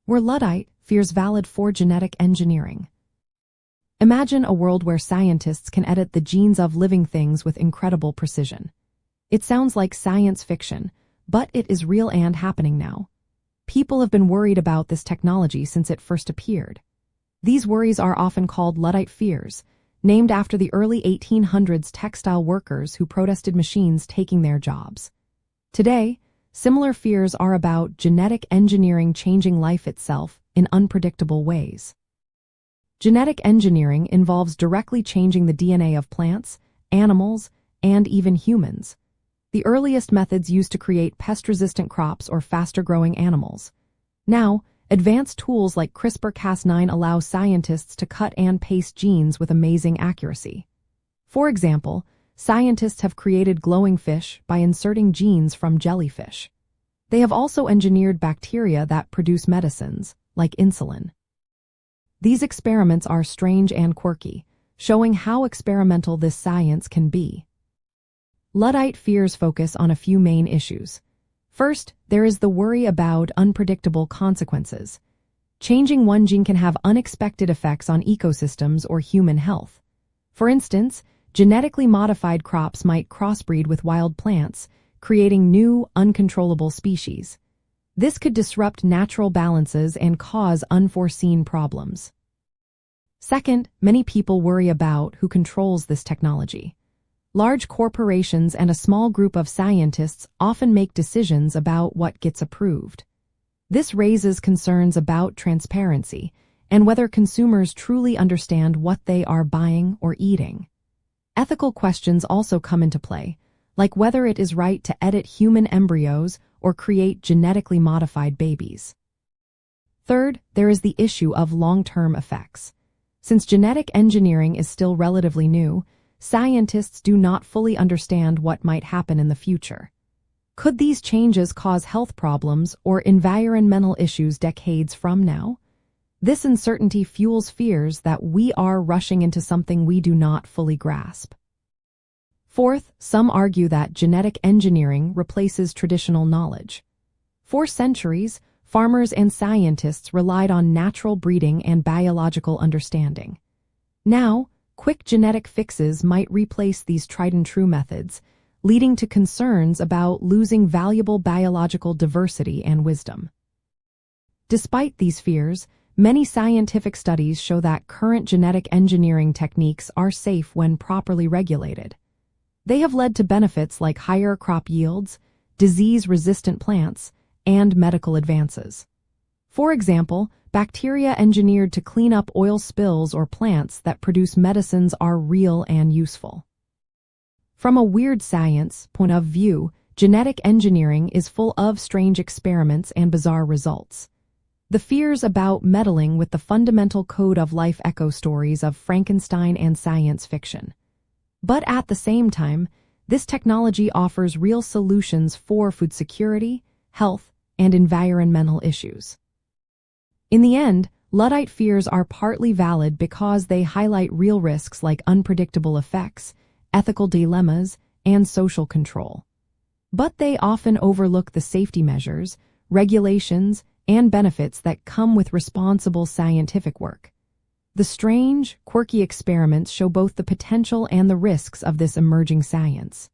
where Luddite fears valid for genetic engineering. Imagine a world where scientists can edit the genes of living things with incredible precision. It sounds like science fiction, but it is real and happening now. People have been worried about this technology since it first appeared. These worries are often called Luddite fears, named after the early 1800s textile workers who protested machines taking their jobs. Today, similar fears are about genetic engineering changing life itself in unpredictable ways. Genetic engineering involves directly changing the DNA of plants, animals, and even humans. The earliest methods used to create pest-resistant crops or faster-growing animals. Now, advanced tools like CRISPR-Cas9 allow scientists to cut and paste genes with amazing accuracy. For example, scientists have created glowing fish by inserting genes from jellyfish. They have also engineered bacteria that produce medicines, like insulin. These experiments are strange and quirky, showing how experimental this science can be. Luddite fears focus on a few main issues. First, there is the worry about unpredictable consequences. Changing one gene can have unexpected effects on ecosystems or human health. For instance, genetically modified crops might crossbreed with wild plants, creating new, uncontrollable species. This could disrupt natural balances and cause unforeseen problems. Second, many people worry about who controls this technology. Large corporations and a small group of scientists often make decisions about what gets approved. This raises concerns about transparency and whether consumers truly understand what they are buying or eating. Ethical questions also come into play, like whether it is right to edit human embryos or create genetically modified babies. Third, there is the issue of long-term effects. Since genetic engineering is still relatively new, scientists do not fully understand what might happen in the future. Could these changes cause health problems or environmental issues decades from now? This uncertainty fuels fears that we are rushing into something we do not fully grasp. Fourth, some argue that genetic engineering replaces traditional knowledge. For centuries, farmers and scientists relied on natural breeding and biological understanding. Now, quick genetic fixes might replace these tried-and-true methods, leading to concerns about losing valuable biological diversity and wisdom. Despite these fears, many scientific studies show that current genetic engineering techniques are safe when properly regulated. They have led to benefits like higher crop yields, disease-resistant plants, and medical advances. For example, bacteria engineered to clean up oil spills or plants that produce medicines are real and useful. From a weird science point of view, genetic engineering is full of strange experiments and bizarre results. The fears about meddling with the fundamental code of life echo stories of Frankenstein and science fiction. But at the same time, this technology offers real solutions for food security, health, and environmental issues. In the end, Luddite fears are partly valid because they highlight real risks like unpredictable effects, ethical dilemmas, and social control. But they often overlook the safety measures, regulations, and benefits that come with responsible scientific work. The strange, quirky experiments show both the potential and the risks of this emerging science.